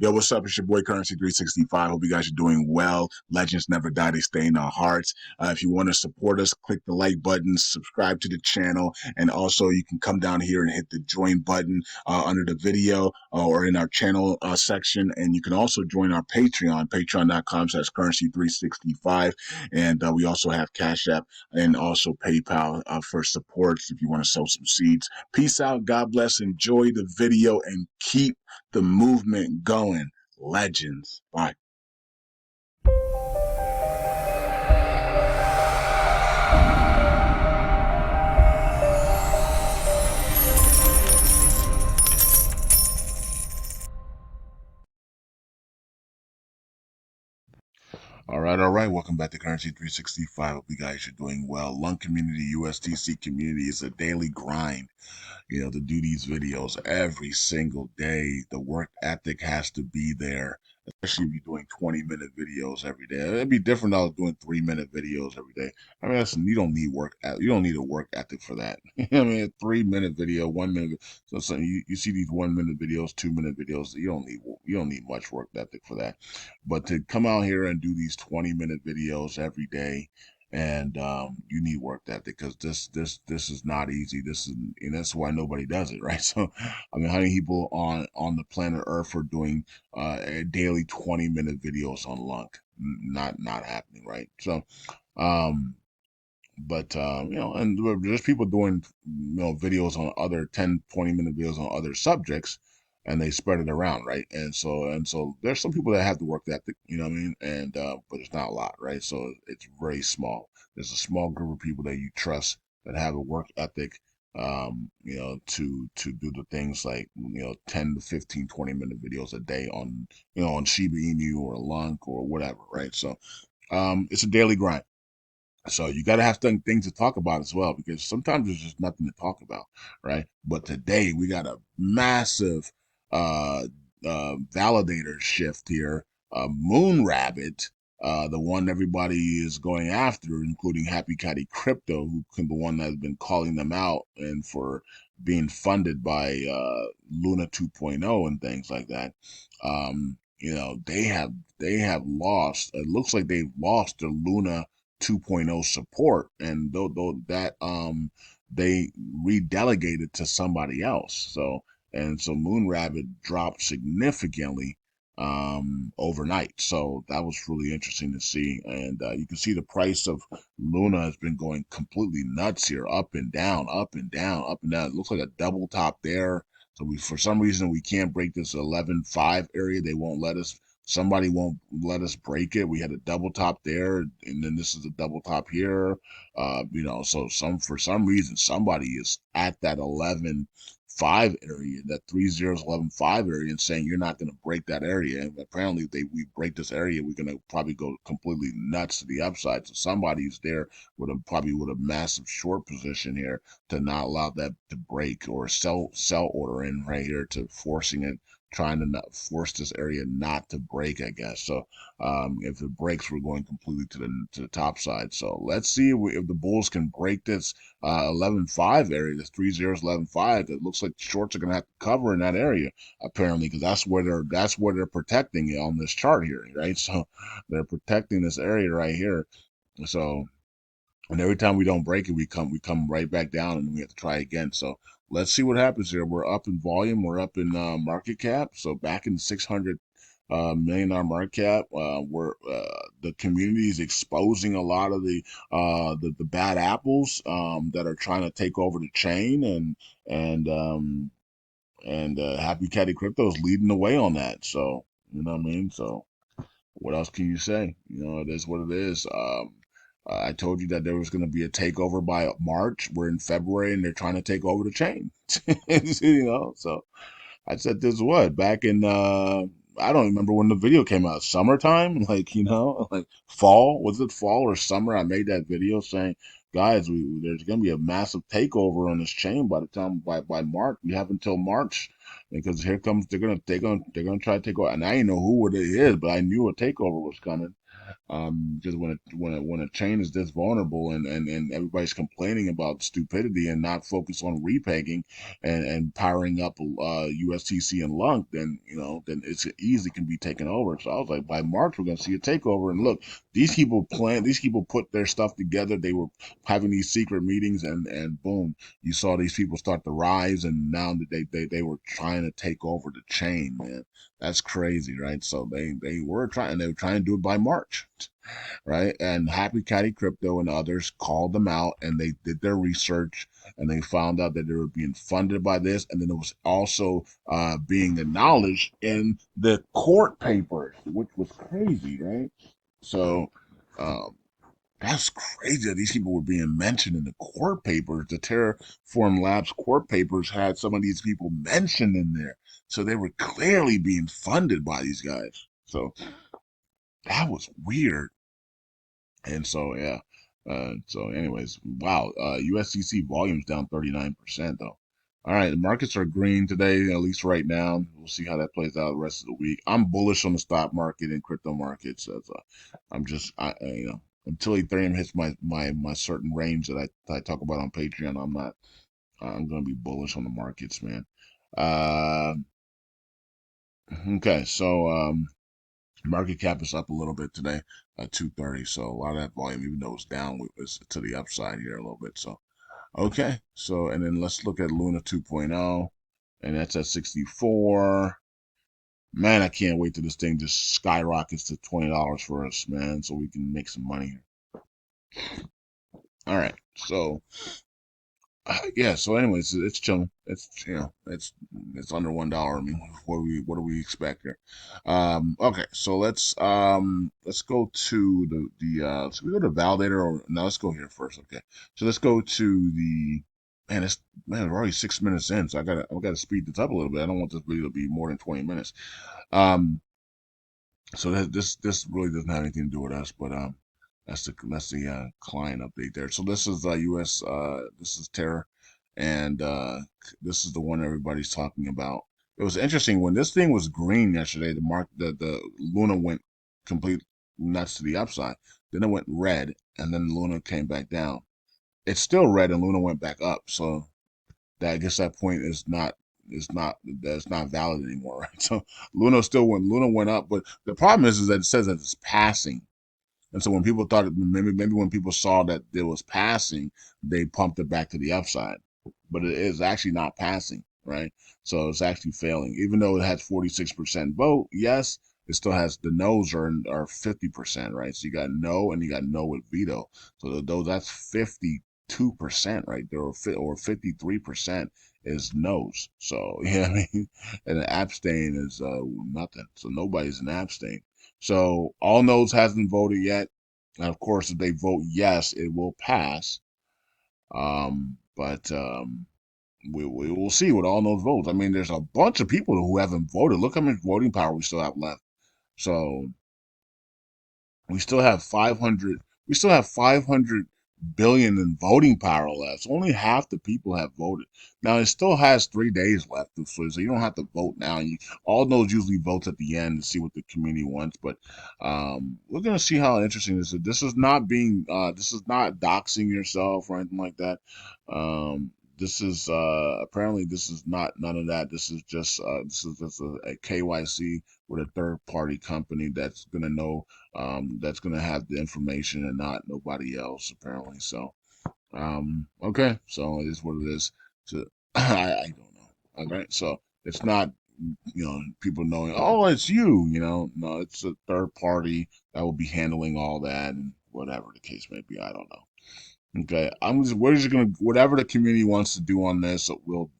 Yo, what's up? It's your boy Currency 365. Hope you guys are doing well. Legends never die, they stay in our hearts. If you want to support us, click the like button, subscribe to the channel, and also you can come down here and hit the join button under the video or in our channel section. And you can also join our Patreon, patreon.com/currency365. And we also have Cash App and also PayPal for supports if you want to sow some seeds. Peace out. God bless. Enjoy the video and keep the movement going. Legends. Bye. All right. Welcome back to Currency 365. Hope you guys are doing well. LUNC community, USTC community is a daily grind, to do these videos every single day. The work ethic has to be there, especially if you're doing 20-minute videos every day. It'd be different now doing 3-minute videos every day. I mean, you don't need you don't need a work ethic for that. I mean, a 3-minute video, 1 minute. So you see these 1-minute videos, 2-minute videos. You don't need much work ethic for that. But to come out here and do these 20-minute videos every day, and you need work ethic because this is not easy. And that's why nobody does it, right? So, I mean, how many people on the planet Earth are doing daily 20-minute videos on LUNC? Not happening, right? So, but and there's people doing videos on other 10-20 minute videos on other subjects, and they spread it around, right? And so there's some people that have the work ethic, you know what I mean, and but it's not a lot, right? So it's very small. There's a small group of people that you trust that have a work ethic, to do the things like 10 to 15, 20-minute videos a day on on Shiba Inu or LUNC or whatever, right? So it's a daily grind. So you got to have things to talk about as well, because sometimes there's just nothing to talk about, right? But today we got a massive uh, validator shift here. Moon Rabbit, the one everybody is going after, including Happy Caddy Crypto, the one that's been calling them out and for being funded by Luna 2.0 and things like that. They have lost. It looks like they've lost their Luna 2.0 support, and though that they redelegated to somebody else. So Moon Rabbit dropped significantly overnight. So that was really interesting to see. And you can see the price of Luna has been going completely nuts here, up and down, up and down, up and down. It looks like a double top there. So for some reason, we can't break this 11.5 area. They won't let us. Somebody won't let us break it. We had a double top there, and then this is a double top here. So for some reason somebody is at that 11.5 area, that 11.5 area, and saying you're not going to break that area. And apparently, we break this area, we're going to probably go completely nuts to the upside. So somebody's there probably with a massive short position here to not allow that to break, or sell order in right here to forcing it, trying to not force this area not to break, I guess. So if it breaks, we're going completely to the top side. So let's see if the bulls can break this 11.5 area, this 11.5. It looks like shorts are going to have to cover in that area, apparently, because that's where they're protecting it on this chart here, right? So they're protecting this area right here. So, and every time we don't break it, we come right back down, and we have to try again. So let's see what happens here. We're up in volume. We're up in market cap. So back in $600 million market cap. The community is exposing a lot of the bad apples that are trying to take over the chain, and Happy Caddy Crypto is leading the way on that. So you know what I mean. So what else can you say? It is what it is. I told you that there was going to be a takeover by March. We're in February, and they're trying to take over the chain. So I said this back in I don't remember when the video came out. Summertime, like fall. Was it fall or summer? I made that video saying, guys, there's going to be a massive takeover on this chain by the time by March. We have until March, because here comes they're gonna try to take over. And I didn't know who it is, but I knew a takeover was coming. Because when a chain is this vulnerable and everybody's complaining about stupidity and not focus on repegging and powering up USTC and LUNC, then then it's easily can be taken over. So I was like, by March we're gonna see a takeover. And look, these people put their stuff together. They were having these secret meetings, and boom, you saw these people start to rise, and now they were trying to take over the chain, man. That's crazy, right? So they were trying to do it by March, right? And Happy Caddy Crypto and others called them out, and they did their research, and they found out that they were being funded by this, and then it was also being acknowledged in the court papers, which was crazy, right? So um, that's crazy that these people were being mentioned in the court papers. The Terraform Labs court papers had some of these people mentioned in there. So they were clearly being funded by these guys. So that was weird. And so, yeah. So, anyways, wow. USCC volume's down 39%, though. All right. The markets are green today, at least right now. We'll see how that plays out the rest of the week. I'm bullish on the stock market and crypto markets. I'm just, until Ethereum hits my certain range that I talk about on Patreon, I'm going to be bullish on the markets, man. Uh, okay. So, market cap is up a little bit today at 230. So a lot of that volume, even though it's down, was to the upside here a little bit. So, okay. So, and then let's look at Luna 2.0, and that's at 64. Man, I can't wait till this thing just skyrockets to $20 for us, man, so we can make some money. All right. So, yeah. So, anyways, it's chilling. It's under $1. I mean, what do we expect here? Okay. So let's go to so we go to Validator, or no? Let's go here first. Okay. So let's go to the we're already 6 minutes in, so I gotta speed this up a little bit. I don't want this video to be more than 20 minutes. Um, so this really doesn't have anything to do with us, but that's the client update there. So this is US this is Terra, and this is the one everybody's talking about. It was interesting when this thing was green yesterday. The Luna went complete nuts to the upside. Then it went red, and then Luna came back down. It's still red, and Luna went back up. So that I guess that point is not valid anymore, right? So Luna went up, but the problem is that it says that it's passing. And so when people thought maybe when people saw that it was passing, they pumped it back to the upside. But it is actually not passing, right? So it's actually failing. Even though it has 46% vote, yes, it still has the no's are 50%, right? So you got no and you got no with veto. So those that's 52% right there, or 53% is no's. So yeah, I mean, and an abstain is nothing. So nobody's an abstain. So all no's hasn't voted yet. And of course, if they vote yes, it will pass. But we will see with all those votes. I mean, there's a bunch of people who haven't voted. Look how much voting power we still have left. So we still have 500. We still have 500 billion in voting power left. So only half the people have voted. Now it still has 3 days left, so you don't have to vote now. All those usually votes at the end to see what the community wants. But we're gonna see how interesting this is. This is not doxing yourself or anything like that. This is apparently this is not none of that. This is just a KYC with a third party company that's gonna know that's going to have the information and not nobody else apparently. So okay, so it is what it is. So I don't know. All right, so it's not people knowing, oh, it's you. No, it's a third party that will be handling all that and whatever the case may be. I don't know. Okay, we're just gonna whatever the community wants to do on this.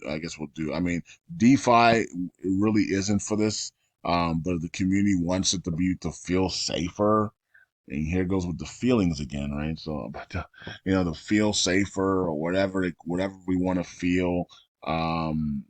I guess we'll do. I mean, DeFi it really isn't for this, but if the community wants it to be to feel safer, and here goes with the feelings again, right? So about to feel safer or whatever we want to feel. Then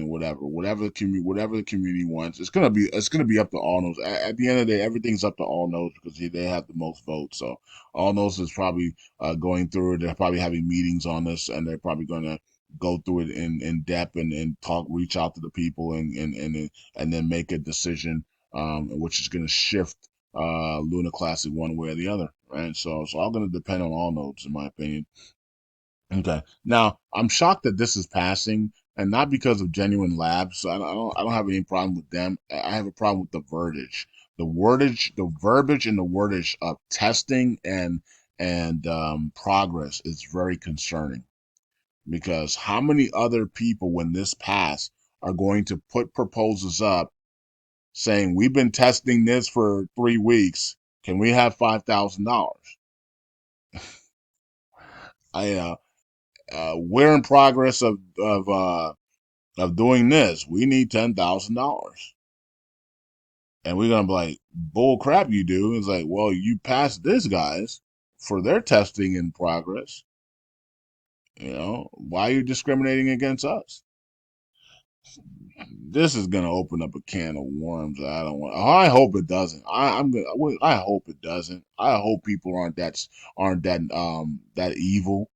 whatever the community wants, it's gonna be up to all those. At the end of the day, everything's up to all those because they have the most votes. So all those is probably going through it. They're probably having meetings on this, and they're probably gonna go through it in depth and reach out to the people and then make a decision, which is gonna shift Luna Classic one way or the other, right? So I'm going to depend on all nodes, in my opinion. Okay. Now, I'm shocked that this is passing, and not because of Genuine Labs. So I don't have any problem with them. I have a problem with the verbiage, the wordage of testing and progress is very concerning. Because how many other people, when this pass, are going to put proposals up saying we've been testing this for 3 weeks? Can we have $5,000? I We're in progress of doing this. We need $10,000, and we're gonna be like, bull crap, you do. It's like, well, you passed this, guys, for their testing in progress. Why are you discriminating against us? This is gonna open up a can of worms. I don't want. I hope it doesn't. I'm gonna. I hope it doesn't. I hope people aren't that evil.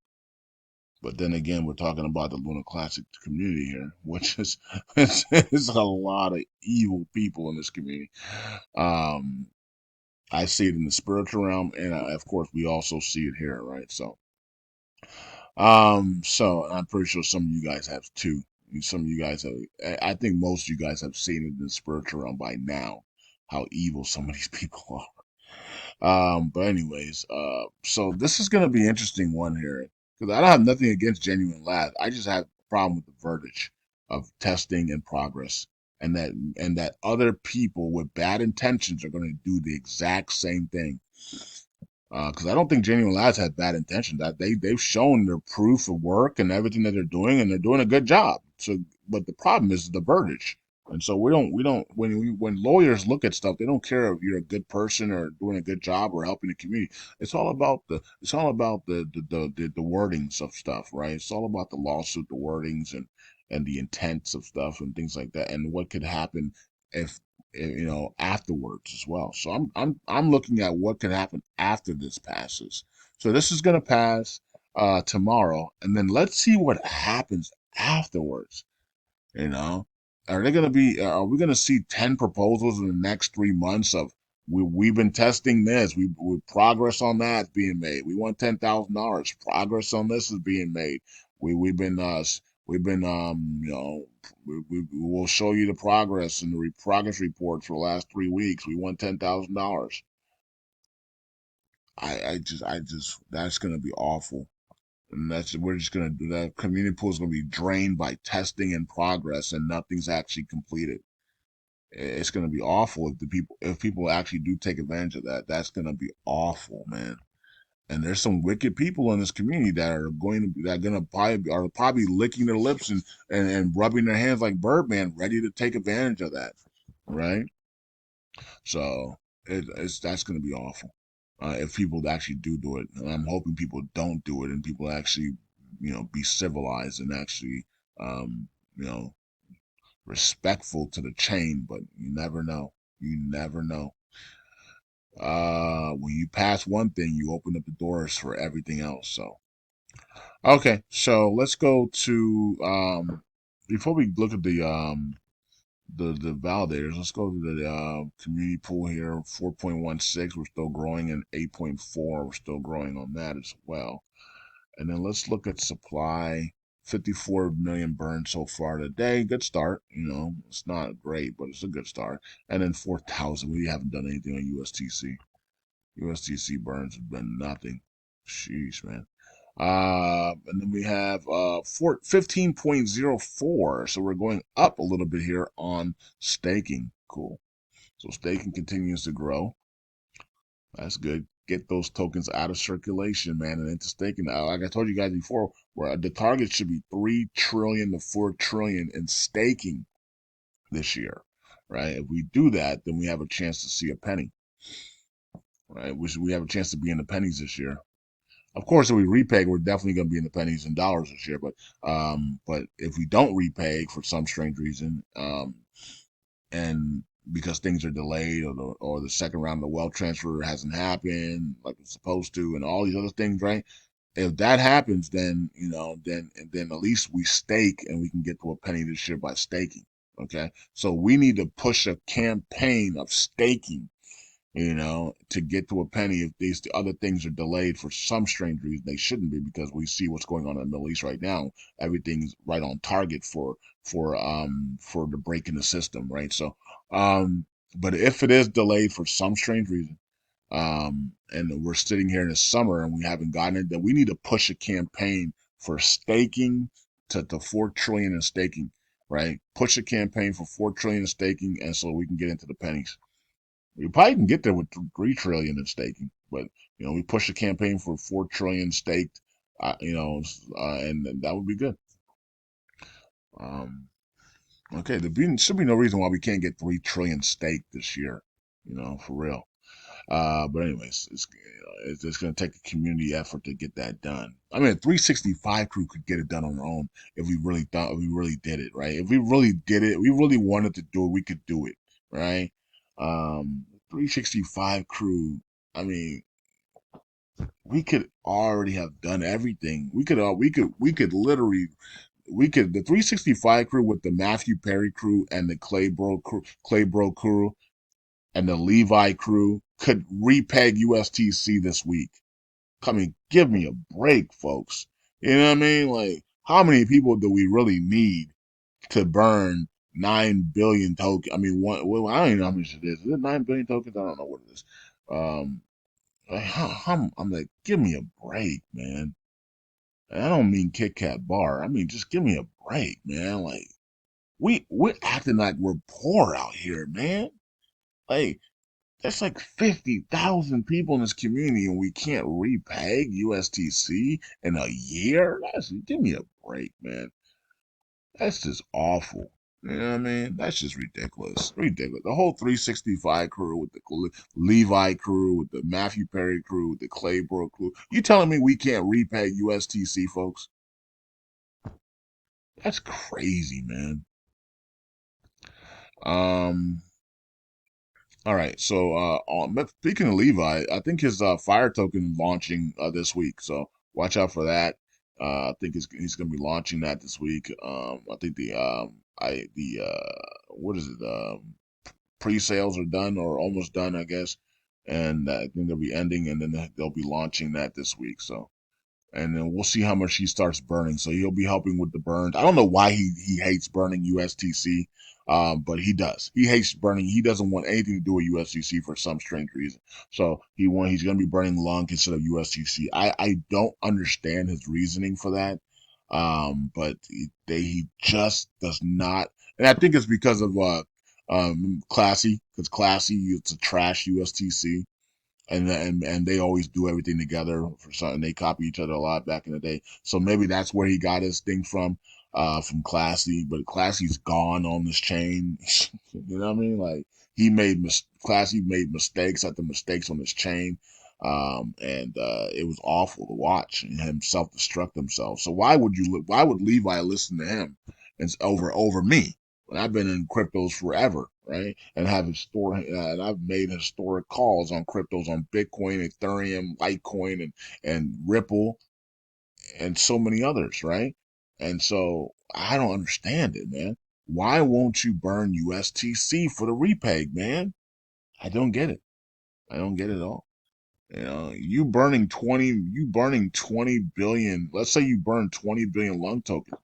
But then again, we're talking about the Luna Classic community here, which is it's a lot of evil people in this community. Um, I see it in the spiritual realm, and of course, we also see it here, right? So I'm pretty sure some of you guys have too. Some of you guys have. I think most of you guys have seen it in the spiritual realm by now, how evil some of these people are. But anyways, so this is gonna be an interesting one here because I don't have nothing against Genuine Lab. I just have a problem with the verbiage of testing and progress, and that other people with bad intentions are going to do the exact same thing. Because I don't think Genuine Labs had bad intentions. That they've shown their proof of work and everything that they're doing, and they're doing a good job. So, but the problem is the verbiage. And so we don't when lawyers look at stuff, they don't care if you're a good person or doing a good job or helping the community. It's all about the wordings of stuff, right? It's all about the lawsuit, the wordings, and the intents of stuff and things like that, and what could happen if afterwards as well. So I'm looking at what could happen after this passes. So this is going to pass tomorrow, and then let's see what happens afterwards. You know, are we going to see 10 proposals in the next 3 months of we've been testing this, we progress on that being made. We want $10,000. Progress on this is being made. We we've been we will show you the progress and the progress reports for the last 3 weeks. We want $10,000. I just that's gonna be awful. And that's we're just gonna do that. Community pool is gonna be drained by testing and progress, and nothing's actually completed. It's gonna be awful if people actually do take advantage of that. That's gonna be awful, man. And there's some wicked people in this community that are probably licking their lips and rubbing their hands like Birdman, ready to take advantage of that, right? So that's going to be awful if people actually do it. And I'm hoping people don't do it and people actually, be civilized and actually, um, you know, respectful to the chain. But you never know. You never know. When you pass one thing, you open up the doors for everything else. So, okay, so let's go to before we look at the validators. Let's go to the community pool here. 4.16. We're still growing, and 8.4. We're still growing on that as well. And then let's look at supply. 54 million burned so far today. Good start. It's not great, but it's a good start. And then 4,000. We haven't done anything on USTC. USDC burns have been nothing. Sheesh, man. And then we have 15.04. So we're going up a little bit here on staking. Cool. So staking continues to grow. That's good. Get those tokens out of circulation, man, and into staking. Like I told you guys before, where the target should be 3 trillion to 4 trillion in staking this year, right? If we do that, then we have a chance to see a penny, right? We have a chance to be in the pennies this year. Of course, if we repeg, we're definitely going to be in the pennies and dollars this year. But if we don't repeg for some strange reason, and because things are delayed, or the second round of the wealth transfer hasn't happened like it's supposed to, and all these other things, right? If that happens, then then at least we stake and we can get to a penny this year by staking. Okay, so we need to push a campaign of staking to get to a penny. If these other things are delayed for some strange reason, they shouldn't be, because we see what's going on in the Middle East right now. Everything's right on target for the break in the system, right? So, but if it is delayed for some strange reason, and we're sitting here in the summer and we haven't gotten it, then we need to push a campaign for staking to 4 trillion in staking, right? Push a campaign for 4 trillion in staking, and so we can get into the pennies. We probably can get there with 3 trillion in staking, but we push a campaign for 4 trillion staked, and that would be good. Um, okay, should be no reason why we can't get 3 trillion staked this year, for real. But anyways, it's going to take a community effort to get that done. I mean, a 365 crew could get it done on our own if we really thought we really did it, right? If we really did it, we really wanted to do it, we could do it, right? 365 crew. I mean, we could already have done everything. We could literally the 365 crew with the Matthew Perry crew and the Claybro crew and the Levi crew could repeg USTC this week. I mean, give me a break, folks. You know what I mean? Like, how many people do we really need to burn 9 billion tokens? I mean, well, I don't even know how much it is. Is it 9 billion tokens? I don't know what it is. I'm like, give me a break, man. And I don't mean Kit Kat bar. I mean, just give me a break, man. Like, we're acting like we're poor out here, man. Like, that's like 50,000 people in this community, and we can't repeg USTC in a year? Give me a break, man. That's just awful. You know what I mean? That's just ridiculous. Ridiculous. The whole 365 crew with the Levi crew, with the Matthew Perry crew, with the Claybrook crew. You telling me we can't repeg USTC, folks? That's crazy, man. Um, All right. So, speaking of Levi, I think his fire token launching this week. So watch out for that. I think he's going to be launching that this week. I think what is it? Pre-sales are done or almost done, I guess, and I think they'll be ending, and then they'll be launching that this week. So, and then we'll see how much he starts burning. So he'll be helping with the burns. I don't know why he hates burning USTC, but he does. He hates burning. He doesn't want anything to do with USTC for some strange reason. So he's going to be burning LUNC instead of USTC. I don't understand his reasoning for that, but he just does not. And I think it's because of Classy, because Classy it's a trash USTC, and they always do everything together for something. They copy each other a lot back in the day. So maybe that's where he got his thing from Classy. But Classy's gone on this chain. You know what I mean? Like Classy made mistakes after mistakes on this chain. And it was awful to watch him self-destruct himself. So why would Levi listen to him and over me? When I've been in cryptos forever, right? And and I've made historic calls on cryptos, on Bitcoin, Ethereum, Litecoin, and Ripple, and so many others, right? And so I don't understand it, man. Why won't you burn USTC for the repeg, man? I don't get it. I don't get it at all. You burning 20 billion. Let's say you burn 20 billion lung tokens.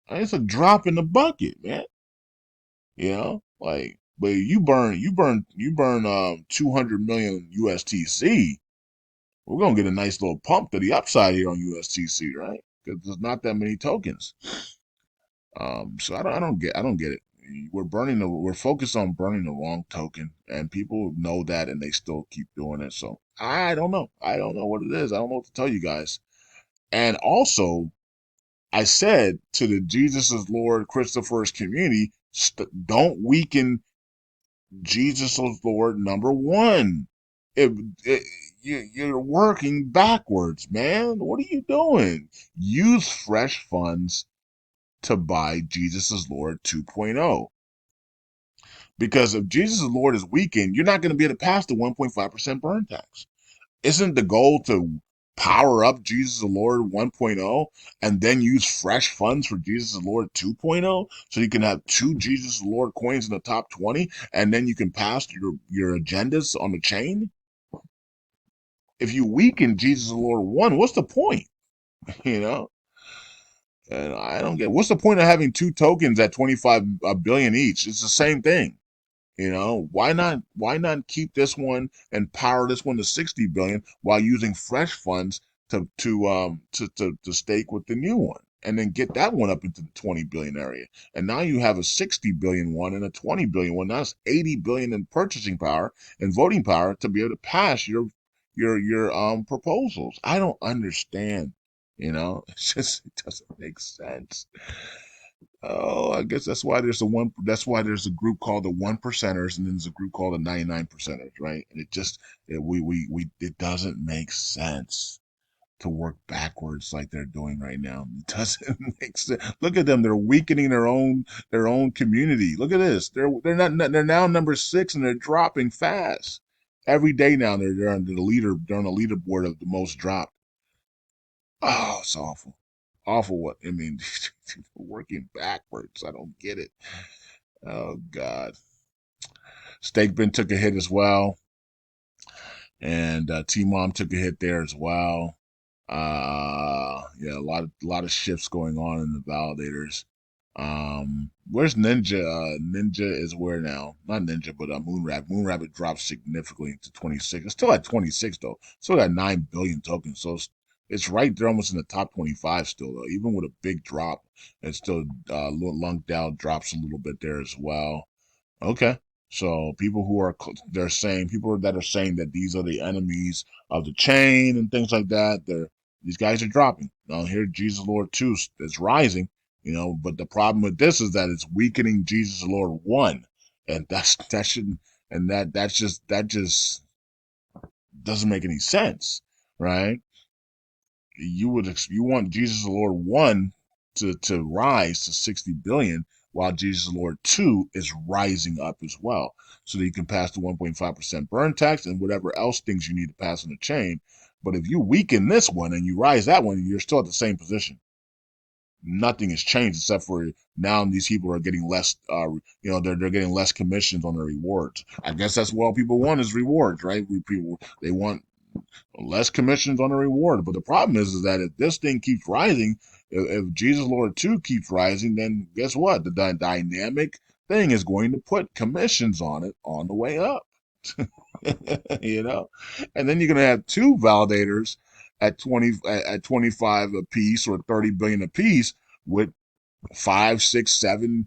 It's a drop in the bucket, man. Like, but you burn 200 million USTC. We're gonna get a nice little pump to the upside here on USTC, right? Because there's not that many tokens. So I don't get it. We're focused on burning the wrong token, and people know that, and they still keep doing it. So I don't know. I don't know what it is. I don't know what to tell you guys. And also, I said to the Jesus is Lord Christopher's community, don't weaken Jesus is Lord number one. It, it, you're working backwards, man. What are you doing? Use fresh funds to buy Jesus is Lord 2.0. Because if Jesus is Lord is weakened, you're not going to be able to pass the 1.5% burn tax. Isn't the goal to power up Jesus the Lord 1.0 and then use fresh funds for Jesus the Lord 2.0 so you can have two Jesus the Lord coins in the top 20 and then you can pass your agendas on the chain? If you weaken Jesus the Lord 1, what's the point? You know? And I don't get what's the point of having two tokens at 25 billion each? It's the same thing. Why not keep this one and power this one to 60 billion while using fresh funds to stake with the new one and then get that one up into the 20 billion area. And now you have a 60 billion one and a 20 billion one. That's 80 billion in purchasing power and voting power to be able to pass your proposals. I don't understand. It doesn't make sense. Oh, I guess that's why there's a group called the 1%ers and then there's a group called the 99%ers, right? And it doesn't make sense to work backwards like they're doing right now. It doesn't make sense. Look at them. They're weakening their own community. Look at this. They're now number 6 and they're dropping fast. Every day now they're on the leaderboard of the most dropped. Oh, it's awful. Awful what I mean, working backwards. I don't get it. Oh God. Steakman took a hit as well. And T-Mom took a hit there as well. Yeah, a lot of shifts going on in the validators. Where's Ninja? Ninja is where now? Not Ninja, but Moonrabbit. Moonrabbit dropped significantly to 26. It's still at 26 though. Still got 9 billion tokens. So it's right there almost in the top 25 still though. Even with a big drop, it's still LUNC-USTC drops a little bit there as well. Okay. So people that are saying that these are the enemies of the chain and things like that, these guys are dropping. Now here Jesus Lord 2 is rising, but the problem with this is that it's weakening Jesus Lord 1. And that shouldn't and that just doesn't make any sense, right? You want Jesus the Lord 1 to rise to 60 billion while Jesus the Lord 2 is rising up as well so that you can pass the 1.5% burn tax and whatever else things you need to pass on the chain. But if you weaken this one and you rise that one, you're still at the same position. Nothing has changed except for now these people are getting less they're getting less commissions on their rewards. I guess that's what all people want is rewards, right? People they want less commissions on the reward. But the problem is that if this thing keeps rising, if Jesus Lord 2 keeps rising, then guess what? The dynamic thing is going to put commissions on it on the way up. you know, and then you're going to have two validators at 25 a piece or 30 billion a piece with 5, 6, 7%,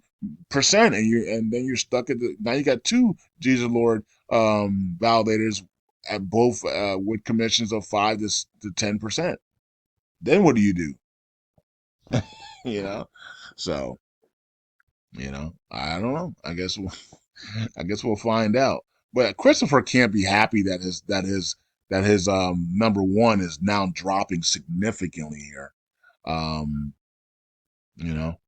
and then you're stuck at now you got two Jesus Lord validators at both with commissions of 5 to 10%. Then what do you do? you know, so I don't know. I guess we'll find out. But Christopher can't be happy that his number one is now dropping significantly here. Um,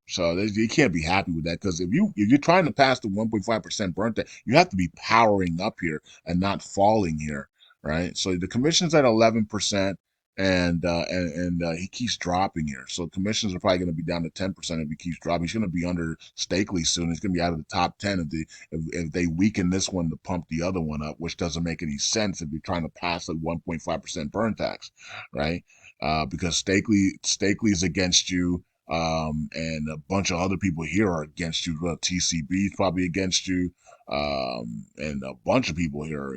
so you can't be happy with that because if you're trying to pass the 1.5% burnt that you have to be powering up here and not falling here, right? So the commission's at 11%, and he keeps dropping here. So commissions are probably going to be down to 10% if he keeps dropping. He's going to be under Stakely soon. He's going to be out of the top 10 if they weaken this one to pump the other one up, which doesn't make any sense if you're trying to pass the 1.5% burn tax, right? Because Stakely's against you, and a bunch of other people here are against you. Well, TCB is probably against you, and a bunch of people here.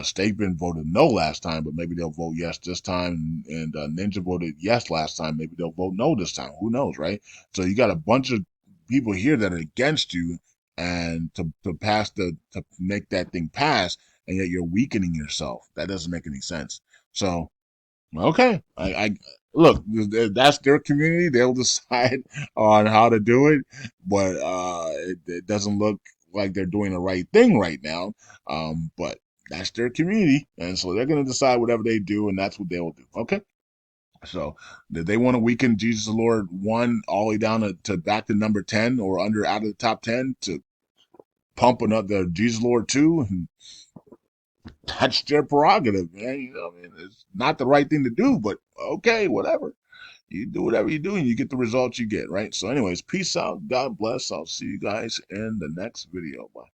Stakeman voted no last time, but maybe they'll vote yes this time. And Ninja voted yes last time. Maybe they'll vote no this time. Who knows, right? So you got a bunch of people here that are against you, and to make that thing pass, and yet you're weakening yourself. That doesn't make any sense. So okay, I look. That's their community. They'll decide on how to do it, but it doesn't look like they're doing the right thing right now. But that's their community, and so they're going to decide whatever they do, and that's what they will do. Okay. So, did they want to weaken Jesus the Lord 1 all the way down to back to number 10 or under out of the top 10 to pump another Jesus Lord 2? that's their prerogative, man. You know, what I mean, it's not the right thing to do, but okay, whatever. You do whatever you do, and you get the results you get, right? So, anyways, peace out. God bless. I'll see you guys in the next video. Bye.